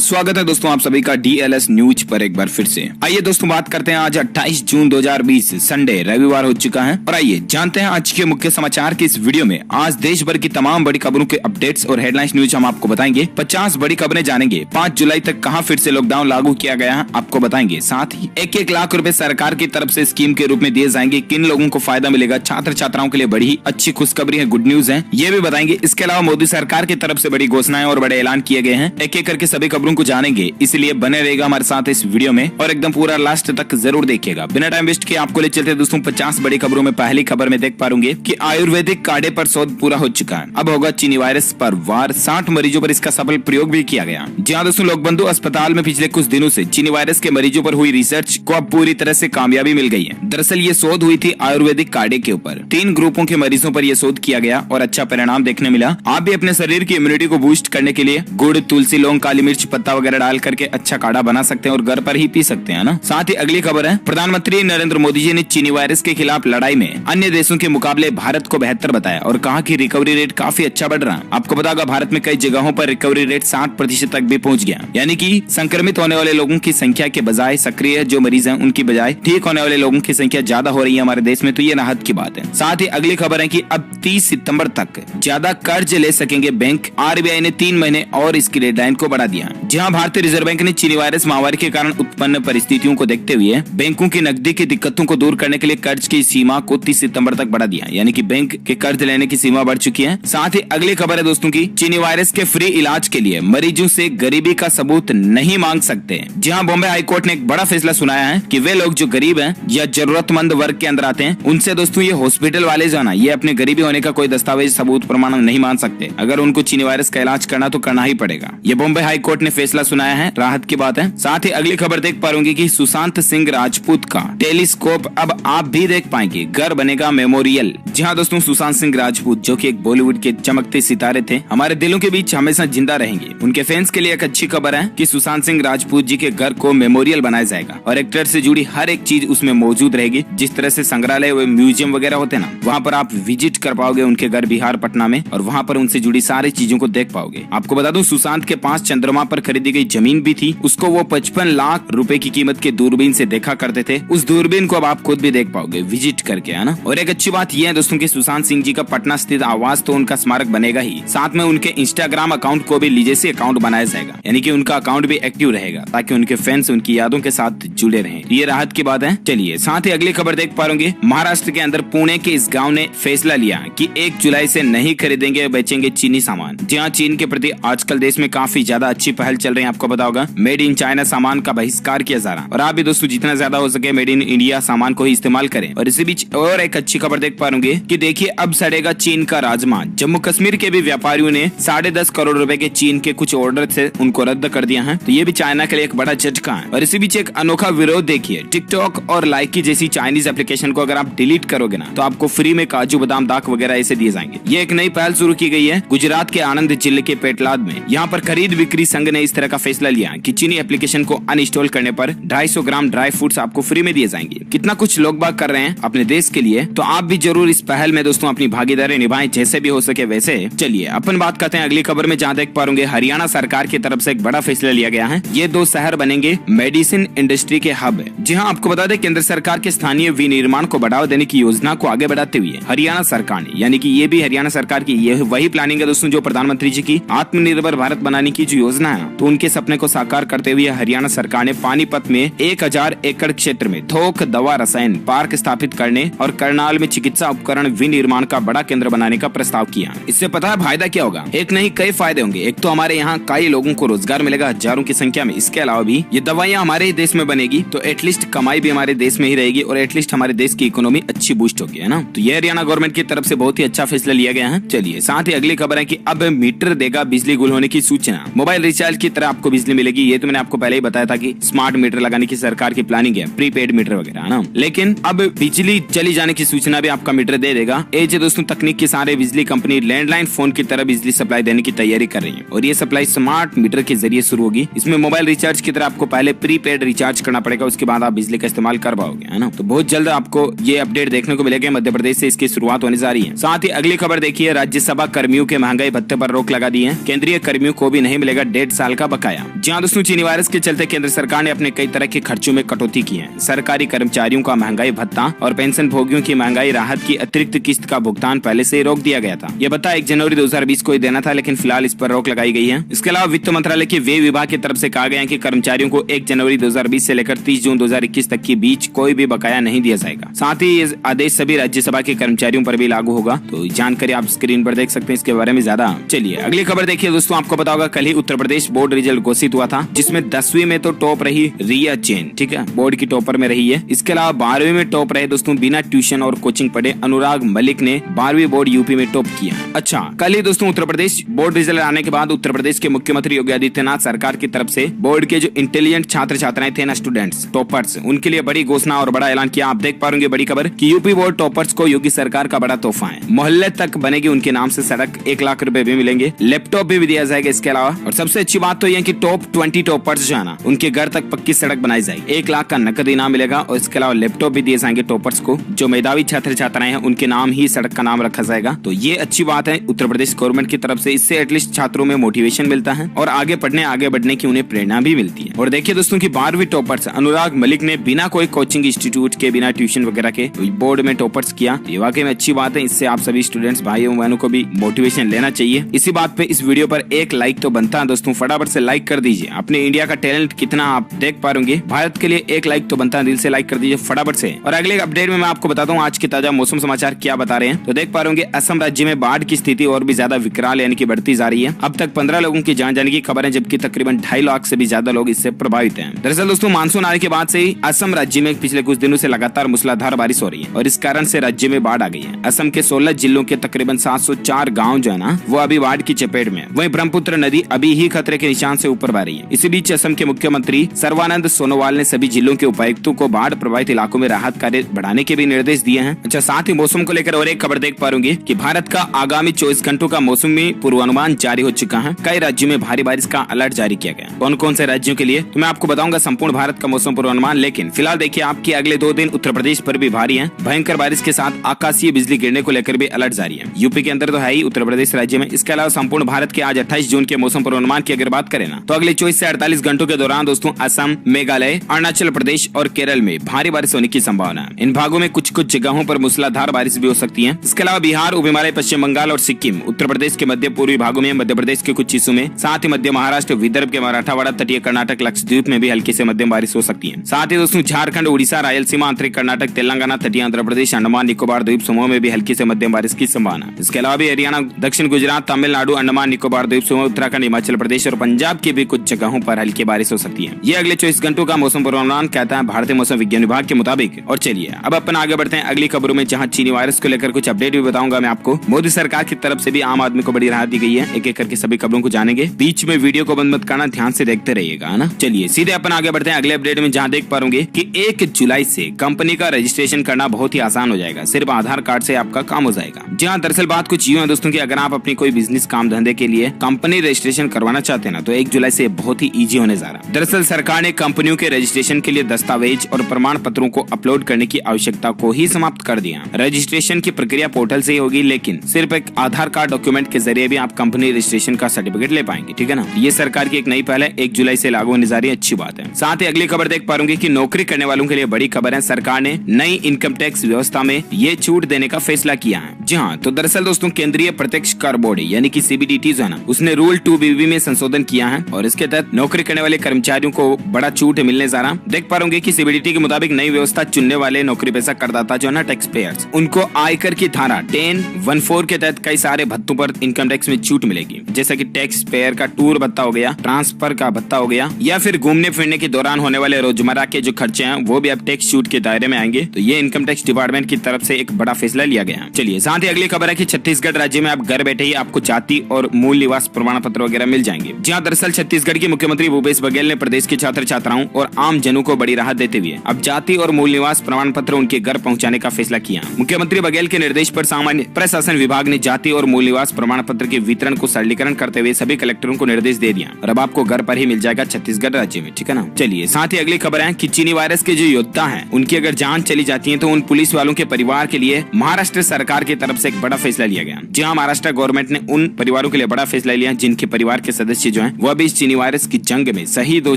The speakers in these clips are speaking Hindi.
स्वागत है दोस्तों आप सभी का डीएलएस न्यूज पर एक बार फिर से। आइए दोस्तों बात करते हैं आज 28 जून 2020 संडे रविवार हो चुका है और आइए जानते हैं आज के मुख्य समाचार के इस वीडियो में। आज देश भर की तमाम बड़ी खबरों के अपडेट्स और हेडलाइंस न्यूज हम आपको बताएंगे। 50 बड़ी खबरें जानेंगे। 5 जुलाई तक कहां फिर से लॉकडाउन लागू किया गया है आपको बताएंगे। साथ ही 1-1 लाख रुपए सरकार की तरफ से स्कीम के रूप में दिए जाएंगे। किन लोगों को फायदा मिलेगा, छात्र छात्राओं के लिए बड़ी ही अच्छी खुशखबरी है, गुड न्यूज है, ये भी बताएंगे। इसके अलावा मोदी सरकार की तरफ से बड़ी घोषणाएं और बड़े ऐलान किए गए हैं। एक एक करके सभी खबरों को जानेंगे, इसलिए बने रहेगा हमारे साथ इस वीडियो में और एकदम पूरा लास्ट तक जरूर देखिएगा। बिना टाइम वेस्ट किए आपको ले चलते दोस्तों 50 बड़ी खबरों में। पहली खबर में देख पाएंगे कि आयुर्वेदिक काढ़े पर शोध पूरा हो चुका है। अब होगा चीनी वायरस पर वार। 60 मरीजों पर इसका सफल प्रयोग भी किया गया। जी हाँ दोस्तों, लोकबंधु अस्पताल में पिछले कुछ दिनों से चीनी वायरस के मरीजों पर हुई रिसर्च को अब पूरी तरह से कामयाबी मिल गई है। दरअसल ये शोध हुई थी आयुर्वेदिक काढ़े के ऊपर। 3 ग्रुपों के मरीजों पर यह शोध किया गया और अच्छा परिणाम देखने मिला। आप भी अपने शरीर की इम्यूनिटी को बूस्ट करने के लिए गुड़, तुलसी, लौंग, काली मिर्च, पत्ता वगैरह डाल करके अच्छा काढ़ा बना सकते हैं और घर पर ही पी सकते हैं ना। साथ ही अगली खबर है, प्रधानमंत्री नरेंद्र मोदी जी ने चीनी वायरस के खिलाफ लड़ाई में अन्य देशों के मुकाबले भारत को बेहतर बताया और कहा कि रिकवरी रेट काफी अच्छा बढ़ रहा है। आपको पता होगा भारत में कई जगहों पर रिकवरी रेट 60% तक भी पहुंच गया, यानी कि संक्रमित होने वाले लोगों की संख्या के बजाय सक्रिय जो मरीज हैं उनकी बजाय ठीक होने वाले लोगों की संख्या ज्यादा हो रही है हमारे देश में, तो ये राहत की बात है। साथ ही अगली खबर है कि अब 30 सितंबर तक ज्यादा कर्ज ले सकेंगे बैंक। आरबीआई ने 3 महीने और इसकी डेडलाइन को बढ़ा दिया। जहां भारतीय रिजर्व बैंक ने चीनी वायरस महामारी के कारण उत्पन्न परिस्थितियों को देखते हुए बैंकों की नकदी की दिक्कतों को दूर करने के लिए कर्ज की सीमा को 30 सितंबर तक बढ़ा दिया, यानी कि बैंक के कर्ज लेने की सीमा बढ़ चुकी है। साथ ही अगली खबर है दोस्तों की चीनी वायरस के फ्री इलाज के लिए मरीजों से गरीबी का सबूत नहीं मांग सकते। जहां बॉम्बे हाईकोर्ट ने एक बड़ा फैसला सुनाया है कि वे लोग जो गरीब हैं या जरूरतमंद वर्ग के अंदर आते हैं उनसे दोस्तों ये हॉस्पिटल वाले जो है ना, ये अपने गरीबी होने का कोई दस्तावेज सबूत प्रमाण नहीं मान सकते। अगर उनको चीनी वायरस का इलाज करना तो करना ही पड़ेगा। ये बॉम्बे हाईकोर्ट ने फैसला सुनाया है, राहत की बात है। साथ ही अगली खबर देख पाएंगे कि सुशांत सिंह राजपूत का टेलीस्कोप अब आप भी देख पाएंगे, घर बनेगा मेमोरियल। जी हाँ दोस्तों, सुशांत सिंह राजपूत जो कि एक बॉलीवुड के चमकते सितारे थे, हमारे दिलों के बीच हमेशा जिंदा रहेंगे। उनके फैंस के लिए एक अच्छी खबर है कि सुशांत सिंह राजपूत जी के घर को मेमोरियल बनाया जाएगा और एक्टर से जुड़ी हर एक चीज उसमें मौजूद रहेगी। जिस तरह से संग्रहालय व म्यूजियम वगैरह होते ना, वहाँ पर आप विजिट कर पाओगे उनके घर बिहार पटना में और वहाँ पर उनसे जुड़ी सारी चीजों को देख पाओगे। आपको बता दूं सुशांत के 5 चंद्रमा पर खरीदी गई जमीन भी थी, उसको वो 55 लाख रुपए की कीमत के दूरबीन से देखा करते थे। उस दूरबीन को अब आप खुद भी देख पाओगे विजिट करके, है ना। और एक अच्छी बात यह है दोस्तों कि सुशांत सिंह जी का पटना स्थित आवास तो उनका स्मारक बनेगा ही, साथ में उनके इंस्टाग्राम अकाउंट को भी लीजेसी अकाउंट बनाया जाएगा, यानी कि उनका अकाउंट भी एक्टिव रहेगा ताकि उनके फैंस उनकी यादों के साथ जुड़े रहें। ये राहत की बात है। चलिए साथ ही अगली खबर देख पाओगे, महाराष्ट्र के अंदर पुणे के इस गाँव ने फैसला लिया कि 1 जुलाई से नहीं खरीदेंगे बेचेंगे चीनी सामान। जहाँ चीन के प्रति आजकल देश में काफी ज्यादा अच्छी पहल चल रही है। आपको पता होगा मेड इन चाइना सामान का बहिष्कार किया जा रहा है और आप भी दोस्तों जितना ज्यादा हो सके मेड इन इंडिया सामान को ही इस्तेमाल करें। और इसी बीच और एक अच्छी खबर देख पाओगे कि देखिए अब सड़ेगा चीन का राजमा। जम्मू कश्मीर के भी व्यापारियों ने 10.5 करोड़ रुपए के चीन के कुछ ऑर्डर थे उनको रद्द कर दिया है, तो ये भी चाइना के लिए एक बड़ा झटका है। और इसी बीच एक अनोखा विरोध देखिए, टिकटॉक और लाइकी जैसी चाइनीज एप्लीकेशन को अगर आप डिलीट करोगे ना तो आपको फ्री में काजू बादाम दाक वगैरह ऐसे दिए जाएंगे। ये एक नई पहल शुरू की गई है गुजरात के आनंद जिले के पेटलाद में। यहाँ पर खरीद बिक्री संघ ने इस तरह का फैसला लिया कि चीनी एप्लीकेशन को अनइंस्टॉल करने पर 250 ग्राम ड्राई फ्रूट्स आपको फ्री में दिए जाएंगे। कितना कुछ लोग बाग कर रहे हैं अपने देश के लिए, तो आप भी जरूर इस पहल में दोस्तों अपनी भागीदारी निभाएं जैसे भी हो सके वैसे। चलिए अपन बात करते हैं अगली खबर में, जहाँ देख पाओगे हरियाणा सरकार की तरफ से एक बड़ा फैसला लिया गया है। ये 2 शहर बनेंगे मेडिसिन इंडस्ट्री के हब। जी हाँ, आपको बता दें केंद्र सरकार के स्थानीय विनिर्माण को बढ़ावा देने की योजना को आगे बढ़ाते हुए हरियाणा सरकार ने, यानी कि ये भी हरियाणा सरकार की ये वही प्लानिंग है दोस्तों जो प्रधानमंत्री जी की आत्मनिर्भर भारत बनाने की जो योजना है, तो उनके सपने को साकार करते हुए हरियाणा सरकार ने पानीपत में 1000 एकड़ क्षेत्र में थोक दवा रसायन पार्क स्थापित करने और करनाल में चिकित्सा उपकरण विनिर्माण का बड़ा केंद्र बनाने का प्रस्ताव किया। इससे पता है फायदा क्या होगा? एक नहीं कई फायदे होंगे। एक तो हमारे यहाँ कई लोगों को रोजगार मिलेगा हजारों की संख्या में। इसके अलावा भी ये दवाइयाँ हमारे ही देश में बनेगी तो एटलीस्ट कमाई भी हमारे देश में ही रहेगी और एटलीस्ट हमारे देश की इकोनॉमी अच्छी बूस्ट होगी, है ना। तो ये हरियाणा गवर्नमेंट की तरफ से बहुत ही अच्छा फैसला लिया गया है। चलिए साथ ही अगली खबर है कि अब मीटर देगा बिजली गुल होने की सूचना। मोबाइल रिचार्ज की तरह आपको बिजली मिलेगी। ये तो मैंने आपको पहले ही बताया था कि स्मार्ट मीटर लगाने की सरकार की प्लानिंग है, प्रीपेड मीटर वगैरह, है ना। लेकिन अब बिजली चली जाने की सूचना भी आपका मीटर दे देगा। एज दोस्तों तकनीक के सारे बिजली कंपनी लैंडलाइन फोन की तरह बिजली सप्लाई देने की तैयारी कर रही है और ये सप्लाई स्मार्ट मीटर के जरिए शुरू होगी। इसमें मोबाइल रिचार्ज की तरह आपको पहले प्रीपेड रिचार्ज करना पड़ेगा, उसके बाद आप बिजली का इस्तेमाल कर पाओगे, है ना। तो बहुत जल्द आपको ये अपडेट देखने को मिलेगा। मध्य प्रदेश से इसकी शुरुआत होने जा रही है। साथ ही अगली खबर देखिए, राज्यसभा कर्मियों के महंगाई भत्ते पर रोक लगा दी है। केंद्रीय कर्मियों को भी नहीं मिलेगा 1.5 साल साल का बकाया। जहां दोस्तों चीनी वायरस के चलते केंद्र सरकार ने अपने कई तरह के खर्चों में कटौती की है। सरकारी कर्मचारियों का महंगाई भत्ता और पेंशन भोगियों की महंगाई राहत की अतिरिक्त किस्त का भुगतान पहले से रोक दिया गया था। यह भत्ता 1 जनवरी 2020 को ही देना था, लेकिन फिलहाल इस पर रोक लगाई गई है। इसके अलावा वित्त मंत्रालय के व्यय विभाग की तरफ से कहा गया है कि कर्मचारियों को 1 जनवरी 2020 से लेकर 30 जून 2021 तक के बीच कोई भी बकाया नहीं दिया जाएगा। साथ ही ये आदेश सभी राज्यसभा के कर्मचारियों पर भी लागू होगा। तो जानकारी आप स्क्रीन पर देख सकते हैं इसके बारे में ज्यादा। चलिए अगली खबर देखिए दोस्तों, आपको पता होगा कल ही उत्तर प्रदेश बोर्ड रिजल्ट घोषित हुआ था, जिसमें 10वीं में तो टॉप रही रिया जैन, ठीक है, बोर्ड की टॉपर में रही है। इसके अलावा 12वीं में टॉप रहे दोस्तों बिना ट्यूशन और कोचिंग पढ़े अनुराग मलिक ने 12वीं बोर्ड यूपी में टॉप किया। अच्छा, कल ही दोस्तों उत्तर प्रदेश बोर्ड रिजल्ट आने के बाद उत्तर प्रदेश के मुख्यमंत्री योगी आदित्यनाथ सरकार की तरफ से बोर्ड के जो इंटेलिजेंट छात्र छात्राएं थे ना, स्टूडेंट्स टॉपर्स, उनके लिए बड़ी घोषणा और बड़ा ऐलान किया। आप देख पा रहे बड़ी खबर कि यूपी बोर्ड टॉपर्स को योगी सरकार का बड़ा तोहफा है। मोहल्ले तक बनेगी उनके नाम से सड़क, 1 लाख रुपए भी मिलेंगे, लैपटॉप भी दिया जाएगा इसके अलावा। और सबसे अच्छी बात तो यह कि टॉप 20 टॉपर्स जो है ना, उनके घर तक पक्की सड़क बनाई जाएगी, 1 लाख का नकद इनाम मिलेगा और इसके अलावा लैपटॉप भी दिए जाएंगे टॉपर्स को। जो मेधावी छात्र छात्राएं हैं उनके नाम ही सड़क का नाम रखा जाएगा। तो ये अच्छी बात है उत्तर प्रदेश गवर्नमेंट की तरफ से। इससे एटलीस्ट छात्रों में मोटिवेशन मिलता है और आगे बढ़ने की उन्हें प्रेरणा भी मिलती है। और देखिए दोस्तों की 12वीं टॉपर्स अनुराग मलिक ने बिना कोई कोचिंग इंस्टीट्यूट के, बिना ट्यूशन वगैरह के बोर्ड में टॉपर्स किया। ये वाकई में अच्छी बात है। इससे आप सभी स्टूडेंट्स भाइयों बहनों को भी मोटिवेशन लेना चाहिए। इसी बात पे इस वीडियो पर 1 लाइक तो बनता है दोस्तों, फटाफट से लाइक कर दीजिए। अपने इंडिया का टैलेंट कितना आप देख पाएंगे, भारत के लिए 1 लाइक तो बनता है, दिल से लाइक कर दीजिए फटाफट से। और अगले अपडेट में मैं आपको बताता हूँ आज के ताजा मौसम समाचार क्या बता रहे हैं। तो देख पा रहे होंगे असम राज्य में बाढ़ की स्थिति और भी ज्यादा विकराल यानी कि बढ़ती जा रही है। अब तक 15 लोगों की जान जाने की खबर है, जबकि तकरीबन 2.5 लाख से भी ज्यादा लोग इससे प्रभावित हैं। दरअसल दोस्तों मानसून आने के बाद से ही असम राज्य में पिछले कुछ दिनों से लगातार मूसलाधार बारिश हो रही है और इस कारण से राज्य में बाढ़ आ गई है। असम के 16 जिलों के तकरीबन 704 गाँव जो है ना, वो अभी बाढ़ की चपेट में। वहीं ब्रह्मपुत्र नदी अभी ही खतरे के निशान से ऊपर बह रही है। इसी बीच असम के मुख्यमंत्री सर्बानंद सोनोवाल ने सभी जिलों के उपायुक्तों को बाढ़ प्रभावित इलाकों में राहत कार्य बढ़ाने के भी निर्देश दिए हैं। अच्छा, साथ ही मौसम को लेकर और एक खबर देख पा रहे कि भारत का आगामी 24 घंटों का मौसमी पूर्वानुमान जारी हो चुका है। कई राज्यों में भारी बारिश का अलर्ट जारी किया गया। कौन कौन से राज्यों के लिए तो मैं आपको बताऊंगा संपूर्ण भारत का मौसम पूर्वानुमान। लेकिन फिलहाल देखिए आपके अगले 2 दिन उत्तर प्रदेश पर भी भारी है। भयंकर बारिश के साथ आकाशीय बिजली गिरने को लेकर भी अलर्ट जारी है। यूपी के अंदर तो है ही, उत्तर प्रदेश राज्य में। इसके अलावा संपूर्ण भारत के आज 28 जून के मौसम पूर्वानुमान की अगर बात करें ना, तो अगले 24 से 48 घंटों के दौरान दोस्तों असम, मेघालय, अरुणाचल प्रदेश और केरल में भारी बारिश होने की संभावना है। इन भागों में कुछ जगहों पर मूसलाधार बारिश भी हो सकती है। इसके अलावा बिहार, उप हिमालय, पश्चिम बंगाल और सिक्किम, उत्तर प्रदेश के मध्य पूर्वी भागों में, मध्य प्रदेश के कुछ हिस्सों में, साथ ही मध्य महाराष्ट्र, विदर्भ के मराठवाड़ा, तटीय कर्नाटक, लक्षद्वीप में भी हल्की से मध्यम बारिश हो सकती है। साथ ही दोस्तों झारखंड, उड़ीसा, रायलसीमा, आंतरिक कर्नाटक, तेलंगाना, तटीय आंध्र प्रदेश, अंडमान निकोबार द्वीप समूह में भी हल्की से मध्यम बारिश की संभावना। इसके अलावा भी हरियाणा, दक्षिण गुजरात, तमिलनाडु, अंडमान निकोबार द्वीप समूह, उत्तराखंड, हिमाचल प्रदेश और पंजाब की भी कुछ जगहों पर हल्की बारिश हो सकती है। ये अगले 24 घंटों का मौसम पूर्वानुमान कहता है भारतीय मौसम विज्ञान विभाग के मुताबिक। और चलिए अब अपन आगे बढ़ते हैं अगली खबरों में, जहां चीनी वायरस को लेकर कुछ अपडेट भी बताऊंगा मैं आपको। मोदी सरकार की तरफ से भी आम आदमी को बड़ी राहत दी गई है। एक एक करके सभी खबरों को जानेंगे। बीच में वीडियो को बंद मत करना, ध्यान से देखते रहिएगा, है ना। चलिए सीधे अपन आगे बढ़ते हैं अगले अपडेट में, जहां देख पाओगे कि 1 जुलाई से कंपनी का रजिस्ट्रेशन करना बहुत ही आसान हो जाएगा। सिर्फ आधार कार्ड से आपका काम हो जाएगा। जहां दरअसल बात कुछ यूं है दोस्तों की अगर आप अपनी कोई बिजनेस काम धंधे के लिए कंपनी रजिस्ट्रेशन करवाना चाहते हैं ना, तो 1 जुलाई से बहुत ही ईजी होने जा रहा है। दरअसल सरकार ने कंपनियों के रजिस्ट्रेशन के लिए दस्तावेज और प्रमाण पत्रों को अपलोड करने की आवश्यकता को ही समाप्त कर दिया। रजिस्ट्रेशन की प्रक्रिया पोर्टल से ही होगी, लेकिन सिर्फ एक आधार कार्ड डॉक्यूमेंट के जरिए भी आप कंपनी रजिस्ट्रेशन का सर्टिफिकेट ले पाएंगे, ठीक है ना। ये सरकार की एक नई पहल है, 1 जुलाई से लागू होने जा रही है, अच्छी बात है। साथ ही अगली खबर देख पाओगे कि नौकरी करने वालों के लिए बड़ी खबर है। सरकार ने नई इनकम टैक्स व्यवस्था में ये छूट देने का फैसला किया है। जी हाँ, तो दरअसल दोस्तों केंद्रीय प्रत्यक्ष कर बोर्ड यानी कि CBDT जो है ना, उसने रूल 2BB में संशोधन किया है और इसके तहत नौकरी करने वाले कर्मचारियों को बड़ा छूट मिलने जा रहा। देख पाओगे कि CBDT के मुताबिक नई व्यवस्था चुनने वाले नौकरी पेशा करदाता जो है ना, टैक्स पेयर्स, उनको आयकर की धारा 10(1)(4) के तहत कई सारे भत्तों पर इनकम टैक्स में छूट मिलेगी, जैसा कि टैक्स पेयर का टूर भत्ता हो गया, ट्रांसफर का भत्ता हो गया, या फिर घूमने फिरने के दौरान होने वाले रोजमर्रा के जो खर्चे हैं वो भी अब टैक्स छूट के दायरे में आएंगे। तो ये इनकम टैक्स डिपार्टमेंट की तरफ से एक बड़ा फैसला लिया गया। चलिए साथ ही अगली खबर है कि छत्तीसगढ़ राज्य में आप घर बैठे ही आपको जाति और मूल निवास प्रमाण पत्र वगैरह मिल जाएंगे। जहां दरअसल छत्तीसगढ़ के मुख्यमंत्री भूपेश बघेल ने प्रदेश के छात्र छात्राओं और आम जनों को बड़ी राहत देते हुए अब जाति और मूल निवास प्रमाण पत्र उनके घर पहुंचाने का फैसला किया। मुख्यमंत्री बघेल के निर्देश पर सामान्य प्रशासन विभाग ने जाति और मूल निवास प्रमाण पत्र के वितरण को सरलीकरण करते हुए सभी कलेक्टरों को निर्देश दे दिया और अब आपको घर पर ही मिल जाएगा छत्तीसगढ़ राज्य में, ठीक है ना। चलिए साथ ही अगली खबर है कि चीनी वायरस के जो योद्धा हैं उनकी अगर जान चली जाती है तो उन पुलिस वालों के परिवार के लिए महाराष्ट्र सरकार की तरफ से एक बड़ा फैसला लिया गया। जहां महाराष्ट्र गवर्नमेंट ने उन परिवारों के लिए बड़ा फैसला लिया जिनके परिवार के सदस्य जो हैं वो अभी इस चीनी वायरस की जंग में शहीद हो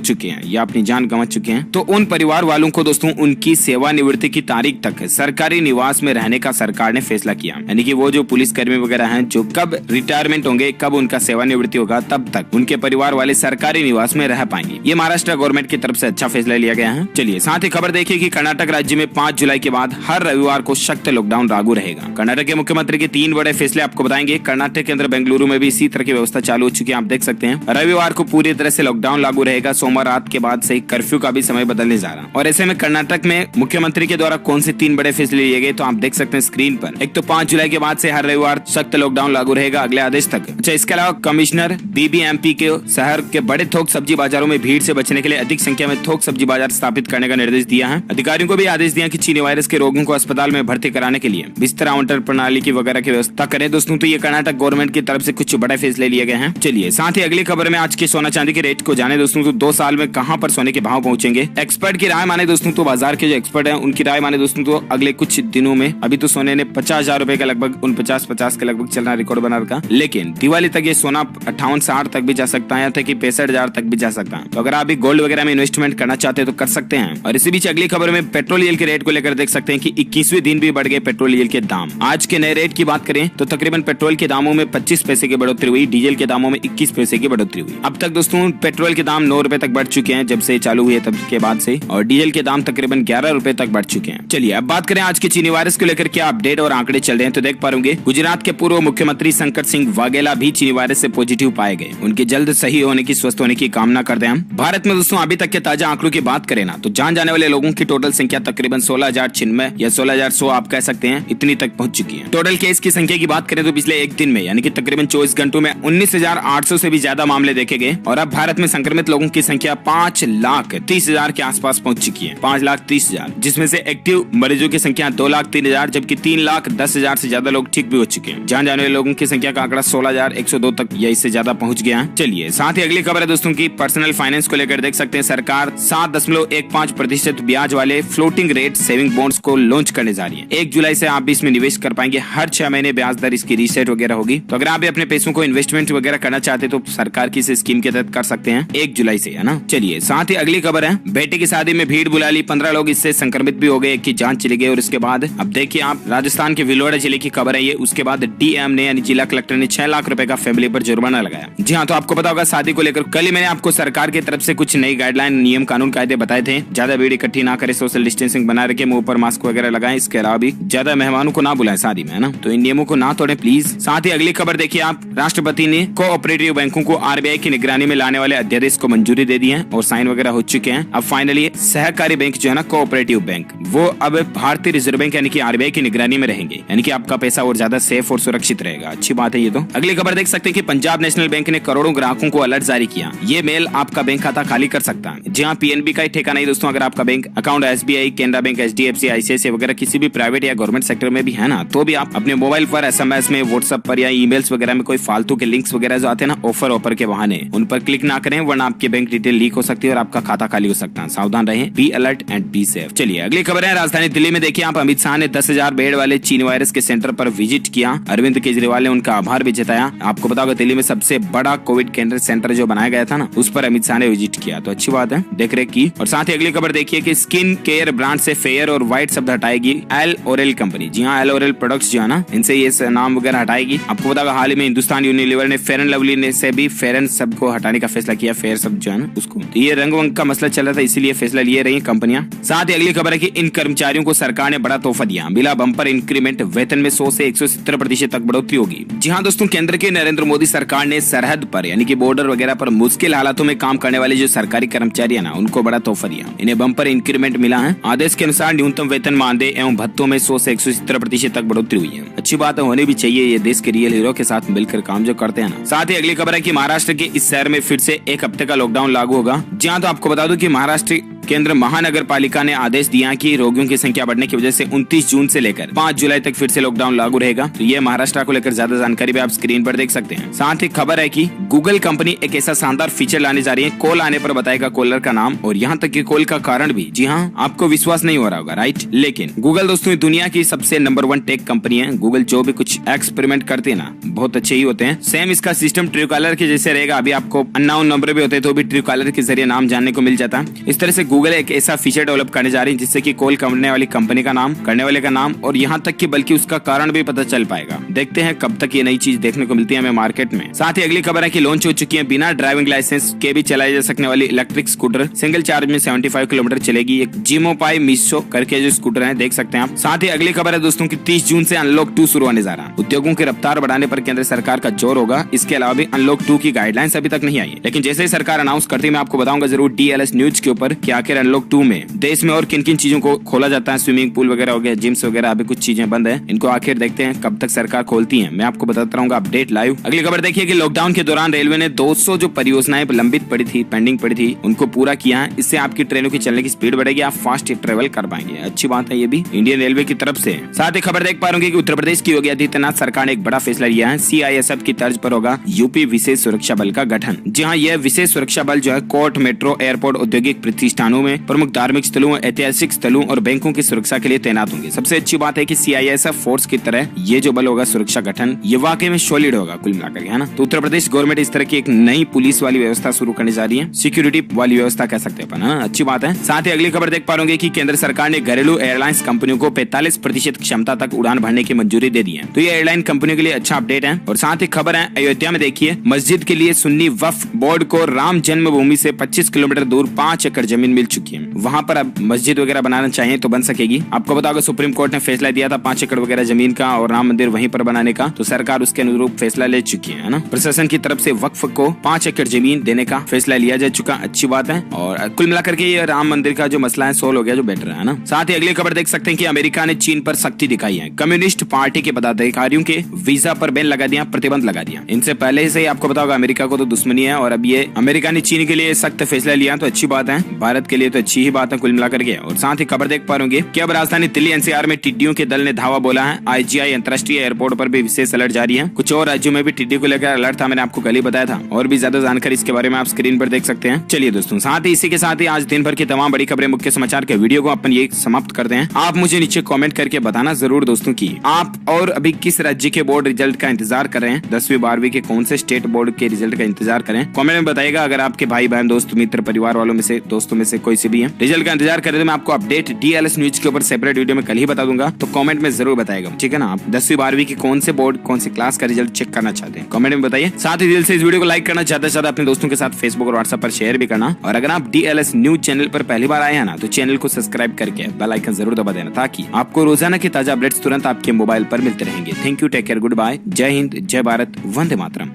चुके हैं या अपनी जान गंवा चुके हैं, तो उन परिवार वालों को दोस्तों उनकी सेवानिवृत्ति की तारीख तक सरकारी निवास में रहने का सरकार ने फैसला किया। यानी कि वो जो पुलिसकर्मी वगैरह हैं जो कब रिटायरमेंट होंगे, कब उनका सेवानिवृत्ति होगा, तब तक उनके परिवार वाले सरकारी निवास में रह पाएंगे। ये महाराष्ट्र गवर्नमेंट की तरफ से अच्छा फैसला लिया गया है। चलिए साथ ही खबर देखिए कि कर्नाटक राज्य में 5 जुलाई के बाद हर रविवार को सख्त लॉकडाउन लागू रहेगा। कर्नाटक के मुख्यमंत्री के 3 बड़े फैसले आपको बताएंगे। कर्नाटक के अंदर बेंगलुरु में भी इसी तरह की व्यवस्था चालू हो चुकी है, आप देख सकते हैं। रविवार को पूरी तरह से लॉकडाउन लागू रहेगा। सोमवार रात के बाद से कर्फ्यू का भी समय बदलने जा रहा। और ऐसे में कर्नाटक में मुख्यमंत्री के द्वारा कौन से 3 बड़े फैसले लिए गए तो आप देख सकते हैं स्क्रीन पर। एक तो 5 जुलाई के बाद से हर रविवार सख्त लॉकडाउन लागू रहेगा अगले आदेश तक। अच्छा, इसके अलावा कमिश्नर बीबीएमपी के शहर के बड़े थोक सब्जी बाजारों में भीड़ से बचने के लिए अधिक संख्या में थोक सब्जी बाजार स्थापित करने का निर्देश दिया है। अधिकारियों को भी आदेश दिया कि चीनी वायरस के रोगियों को अस्पताल में भर्ती कराने के लिए बिस्तर आवंटन प्रणाली की वगैरह की व्यवस्था करें। दोस्तों तो ये कर्नाटक गवर्नमेंट की तरफ से कुछ बड़े फैसले लिए गए हैं। चलिए साथ ही अगली खबर में आज के सोना चांदी के रेट को जाने दोस्तों तो 2 साल में कहां पर सोने के भाव पहुंचेंगे। एक्सपर्ट की राय माने दोस्तों तो बाजार के जो एक्सपर्ट हैं उनकी राय माने दोस्तों तो अगले कुछ दिनों में अभी तो सोने ने 50,000 रुपए का लगभग 49-50 के लगभग चलना रिकॉर्ड बना रखा, लेकिन दिवाली तक ये सोना 58-60 तक भी जा सकता है, कि 65,000 तक भी जा सकता है। तो अगर आप भी गोल्ड वगैरह में इन्वेस्टमेंट करना चाहते हैं तो कर सकते हैं। और इसी बीच अगली खबर में पेट्रोल डीजल के रेट को लेकर देख सकते हैं कि 21वें दिन भी बढ़ गए पेट्रोल डीजल के दाम। आज के नए रेट की बात करें तो तकरीबन पेट्रोल के दामों में 25 पैसे की बढ़ोतरी हुई, डीजल के दामों में 21 पैसे की बढ़ोतरी हुई। अब तक दोस्तों पेट्रोल के दाम 9 रुपए तक बढ़ चुके हैं जब से चालू हुए तब के बाद से, और डीजल के दाम तकरीबन 11 रुपए तक बढ़ चुके हैं। चलिए अब बात करें आज के चीनी वायरस को लेकर क्या अपडेट और आंकड़े चल रहे हैं तो देख पाओगे। गुजरात के पूर्व मुख्यमंत्री शंकर सिंह वाघेला भी चीनी वायरस से पॉजिटिव पाए गए। उनके जल्द सही होने की, स्वस्थ होने की कामना करते हैं हम। भारत में दोस्तों अभी तक के ताजा आंकड़ों की बात करें ना तो जान जाने वाले लोगों की टोटल संख्या तकरीबन 16,096 या 16,100 आप कह सकते हैं, इतनी तक पहुंच चुकी है। टोटल केस की संख्या की बात करें तो पिछले एक दिन में यानी कि तकरीबन 24 घंटों में 19,800 से भी ज्यादा मामले देखे गए। और अब भारत में संक्रमित लोगों की संख्या 5,30,000 के आसपास पहुंच चुकी है, 5,30,000, जिसमें से एक्टिव मरीजों की संख्या 2,03,000 जबकि 3,10,000 से ज्यादा लोग ठीक भी हो चुके हैं। जान जाने वाले लोगों की संख्या का आंकड़ा 16,102 तक या इससे ज्यादा पहुंच गया है। चलिए साथ ही अगली खबर है दोस्तों की पर्सनल फाइनेंस को लेकर देख सकते हैं। सरकार 7.15% ब्याज वाले फ्लोटिंग रेट सेविंग बॉन्ड्स को लॉन्च करने जा रही है। 1 जुलाई से आप भी इसमें निवेश कर पाएंगे। हर 6 महीने ब्याज दर इसकी रीसेट वगैरह होगी। तो अगर आप भी अपने पैसों को इन्वेस्टमेंट वगैरह करना चाहते हैं तो सरकार की इस स्कीम के तहत कर सकते हैं 1 जुलाई से, है ना। चलिए साथ ही अगली खबर है बेटे की शादी में भीड़ बुला ली, 15 लोग इससे संक्रमित भी हो गए, एक की जान चली गई। और इसके बाद अब देखिए आप राजस्थान के विलोड़ा जिले की खबर है ये। उसके बाद डीएम ने यानी जिला कलेक्टर ने 6 लाख रुपए का फैमिली पर जुर्माना लगाया। जी हाँ, तो आपको पता होगा शादी को लेकर कल ही मैंने आपको सरकार की तरफ से कुछ नई गाइडलाइन, नियम, कानून, कायदे बताए थे। ज्यादा भीड़ इकट्ठी ना करे, सोशल डिस्टेंसिंग बनाए रखे, मुंह पर मास्क वगैरह लगाएं। इसके अलावा भी ज्यादा मेहमानों को ना बुलाएं शादी में, है ना। तो इन नियमों को ना तोड़े प्लीज। साथ ही अगली खबर देखिए आप, राष्ट्रपति ने कोऑपरेटिव बैंकों को आरबीआई की निगरानी में लाने वाले अध्यादेश को मंजूरी दे दी है और साइन वगैरह हो चुके हैं। अब फाइनली सहकारी बैंक जो है ना, कोऑपरेटिव बैंक, वो अब भारतीय रिजर्व बैंक यानी कि आरबीआई की निगरानी में रहेंगे। यानी कि आपका पैसा और ज्यादा सेफ और सुरक्षित रहेगा। अच्छी बात है ये तो। अगली खबर देख सकते हैं कि पंजाब नेशनल बैंक ने करोड़ों ग्राहकों को अलर्ट जारी किया। ये मेल आपका बैंक खाता खाली कर सकता है। जी हाँ, पीएनबी का ही ठेका नहीं दोस्तों। अगर आपका bank account SBI, Canara bank, HDFC, ICICI वगैरह किसी भी प्राइवेट या गवर्नमेंट सेक्टर में भी है ना, तो भी आप अपने मोबाइल पर एसएमएस में, व्हाट्सएप पर या ईमेल्स वगैरह में कोई फालतू के लिंक्स वगैरह जो आते हैं ना ऑफर के बहाने, उन पर क्लिक ना करें वरना आपके बैंक डिटेल लीक हो सकती है और आपका खाता खाली हो सकता है। सावधान रहें, be alert and be safe. चलिए अगली खबर है राजधानी दिल्ली में देखिए आप, अमित शाह ने 10,000 बेड वाले चीन वायरस के सेंटर पर विजिट किया। अरविंद केजरीवाल ने उनका आभार भी जताया। आपको बताओ दिल्ली में सबसे बड़ा कोविड केंद्र सेंटर जो बनाया गया था ना, उस पर अमित शाह ने विजिट किया। तो अच्छी बात है, देख रेख की। और साथ ही अगली खबर देखिए कि स्किन केयर ब्रांड से फेयर और व्हाइट शब्द हटाएगी एल ओरेल कंपनी। जी हाँ, एल ओरेल प्रोडक्ट्स जो है ना, इनसे ये नाम वगैरह हटाएगी। आपको बताओ हाल ही में हिंदुस्तान यूनिलीवर ने फेयर एंड लवली ने से भी फेयर एंड सब को हटाने का फैसला किया। फेयर सब जो है ना उसको, तो ये रंग वंग का मसला चल रहा था, इसीलिए फैसला लिए रही कंपनियां। साथ ही अगली खबर है कि इन कर्मचारियों को सरकार ने बड़ा तोहफा दिया। बिना बम्पर इंक्रीमेंट वेतन में 100 से 170% तक बढ़ोतरी होगी। जी हाँ दोस्तों, केंद्र की नरेंद्र मोदी सरकार ने सरहद पर यानी कि बॉर्डर वगैरह पर मुश्किल हालातों में काम करने वाले जो सरकारी कर्मचारी है ना, उनको बड़ा तोहफा दिया। इन्हें बम्पर इंक्रीमेंट मिला है। आदेश के अनुसार न्यूनतम वेतन, मानदेय एवं भत्तों में 100 से 170% तक बढ़ोतरी हुई है। अच्छी बात है, होनी भी चाहिए। ये देश के रियल हीरो के साथ मिलकर काम जो करते हैं ना। साथ ही अगली खबर है कि महाराष्ट्र के इस शहर में फिर से 1 हफ्ते का लॉकडाउन लागू होगा। जी हाँ, तो आपको बता दूं कि महाराष्ट्र केंद्र महानगर पालिका ने आदेश दिया कि रोगियों की संख्या बढ़ने की वजह से 29 जून से लेकर 5 जुलाई तक फिर से लॉकडाउन लागू रहेगा। तो ये महाराष्ट्र को लेकर ज्यादा जानकारी भी आप स्क्रीन पर देख सकते हैं। साथ ही खबर है कि गूगल कंपनी एक ऐसा शानदार फीचर लाने जा रही है, कॉल आने पर बताएगा कॉलर का नाम और यहाँ तक कि कॉल का कारण भी। जी हाँ, आपको विश्वास नहीं हो रहा होगा, राइट? लेकिन गूगल दोस्तों दुनिया की सबसे नंबर 1 टेक कंपनी है। गूगल जो भी कुछ एक्सपेरिमेंट करते हैं ना, बहुत अच्छे ही होते हैं। सेम इसका सिस्टम ट्रूकॉलर के जैसे रहेगा। अभी आपको अननोन नंबर भी होते हैं तो भी ट्रूकॉलर के जरिए नाम जानने को मिल जाता है। इस तरह से गूगल एक ऐसा फीचर डेवलप करने जा रही है जिससे कि कॉल करने वाली कंपनी का नाम, करने वाले का नाम और यहाँ तक कि बल्कि उसका कारण भी पता चल पाएगा। देखते हैं कब तक ये नई चीज देखने को मिलती है हमें मार्केट में। साथ ही अगली खबर है कि लॉन्च हो चुकी है बिना ड्राइविंग लाइसेंस के भी चलाई जा सकने वाली इलेक्ट्रिक स्कूटर। सिंगल चार्ज में 75 किलोमीटर चलेगी। एक जिमोपाई मिशो करके जो स्कूटर है, देख सकते हैं आप। साथ ही अगली खबर है दोस्तों की 30 जून से अनलॉक 2 शुरू होने जा रहा है। उद्योगों की रफ्तार बढ़ाने पर केंद्र सरकार का जोर होगा। इसके अलावा भी अनलॉक 2 की गाइडलाइंस अभी तक नहीं आई है, लेकिन जैसे ही सरकार अनाउंस करती है मैं आपको बताऊंगा जरूर DLS न्यूज के ऊपर कि आखिर अनलॉक 2 में देश में और किन किन चीजों को खोला जाता है। स्विमिंग पूल वगैरह हो गया, जिम्स वगैरह, अभी कुछ चीजें बंद है। इनको आखिर देखते हैं कब तक सरकार खोलती है, मैं आपको बताता रहूंगा अपडेट लाइव। अगली खबर देखिए कि लॉकडाउन के दौरान रेलवे ने 200 जो परियोजनाएं लंबित पड़ी थी, पेंडिंग पड़ी थी, उनको पूरा किया है। इससे आपकी ट्रेनों की चलने की स्पीड बढ़ेगी, आप फास्ट ट्रेवल कर पाएंगे। अच्छी बात है ये भी इंडियन रेलवे की तरफ से। साथ ही खबर देख पा रहे कि उत्तर प्रदेश की योगी आदित्यनाथ सरकार ने एक बड़ा फैसला लिया है। CISF की तर्ज पर होगा यूपी विशेष सुरक्षा बल का गठन। जी हाँ, यह विशेष सुरक्षा बल जो है कोर्ट, मेट्रो, एयरपोर्ट, औद्योगिक प्रतिष्ठानों में, प्रमुख धार्मिक स्थलों, ऐतिहासिक स्थलों और बैंकों की सुरक्षा के लिए तैनात होंगे। सबसे अच्छी बात है कि CISF फोर्स की तरह ये जो बल होगा सुरक्षा गठन, ये वाकई में सॉलिड होगा कुल मिलाकर, है ना। तो उत्तर प्रदेश गवर्नमेंट इस तरह की एक नई पुलिस वाली व्यवस्था शुरू करने जा रही है, सिक्योरिटी वाली व्यवस्था कह सकते हैं अपन। अच्छी बात है। साथ ही अगली खबर देख पा रहे कि केंद्र सरकार ने घरेलू एयरलाइंस कंपनियों को 45% क्षमता तक उड़ान भरने की मंजूरी दे दी है। तो ये एयरलाइन कंपनियों के लिए अच्छा अपडेट है। और साथ ही खबर है अयोध्या में देखिए, मस्जिद के लिए सुन्नी वक्फ बोर्ड को राम जन्मभूमि से 25 किलोमीटर दूर 5 एकड़ जमीन मिल चुकी है। वहाँ पर अब मस्जिद वगैरह बनाना चाहिए तो बन सकेगी। आपको बताओ सुप्रीम कोर्ट ने फैसला दिया था 5 एकड़ वगैरह जमीन का और राम मंदिर वहीं पर बनाने का, तो सरकार उसके अनुरूप फैसला ले चुकी है ना। प्रशासन की तरफ से वक्फ को 5 एकड़ जमीन देने का फैसला लिया जा चुका, अच्छी बात है। और कुल मिलाकर के ये राम मंदिर का जो मसला है सोल्व हो गया, जो बेटर है ना। साथ ही अगली खबर देख सकते हैं कि अमेरिका ने चीन पर सख्ती दिखाई है। कम्युनिस्ट पार्टी के पदाधिकारियों के वीजा पर बैन लगा दिया, प्रतिबंध लगा दिया। इनसे पहले से ही आपको पता होगा अमेरिका को तो दुश्मनी है और अब ये अमेरिका ने चीन के लिए सख्त फैसला लिया, तो अच्छी बात है। भारत के लिए तो अच्छी ही बात है कुल मिलाकर के। और साथ ही खबर देख पा रहे कि अब राजधानी दिल्ली NCR में टिड्डियों के दल ने धावा बोला है। IGI अंतर्राष्ट्रीय एयरपोर्ट पर भी विशेष अलर्ट जारी है। कुछ और राज्यों में भी टिड्डी को लेकर अलर्ट था, मैंने आपको कल ही बताया था। और भी ज्यादा जानकारी इसके बारे में आप स्क्रीन पर देख सकते हैं। चलिए दोस्तों, साथ ही इसी के साथ ही आज दिन भर की तमाम बड़ी खबरें, मुख्य समाचार के वीडियो को अपन ये समाप्त करते हैं। आप मुझे नीचे कमेंट करके बताना जरूर दोस्तों की आप और अभी किस राज्य के बोर्ड रिजल्ट का इंतजार कर रहे हैं। 10वीं 12वीं के कौन से स्टेट बोर्ड के रिजल्ट का इंतजार करें, कमेंट में बताइएगा। अगर आपके भाई बहन, दोस्त, मित्र, परिवार वालों में से, दोस्तों में से कोई से भी है रिजल्ट का इंतजार करें तो मैं आपको अपडेट DLS न्यूज के ऊपर सेपरेट वीडियो में कल ही बता दूंगा। तो कमेंट में जरूर बताएगा, ठीक है ना। आप 10वीं 12वीं के कौन से बोर्ड, कौन से क्लास का रिजल्ट चेक करना चाहते हैं, कमेंट में बताइए। साथ ही दिल से इस वीडियो को लाइक करना, ज्यादा से ज्यादा अपने दोस्तों के साथ फेसबुक और व्हाट्सएप पर शेयर भी करना। और अगर आप DLS न्यूज चैनल पर पहली बार आए हैं ना, तो चैनल को सब्सक्राइब करके बेल आइकन जरूर दबा देना, ताकि आपको रोजाना की ताजा अपडेट्स तुरंत आपके मोबाइल पर मिलते रहेंगे। Thank you, take care, goodbye, जय हिंद, जय भारत, वंदे मातरम।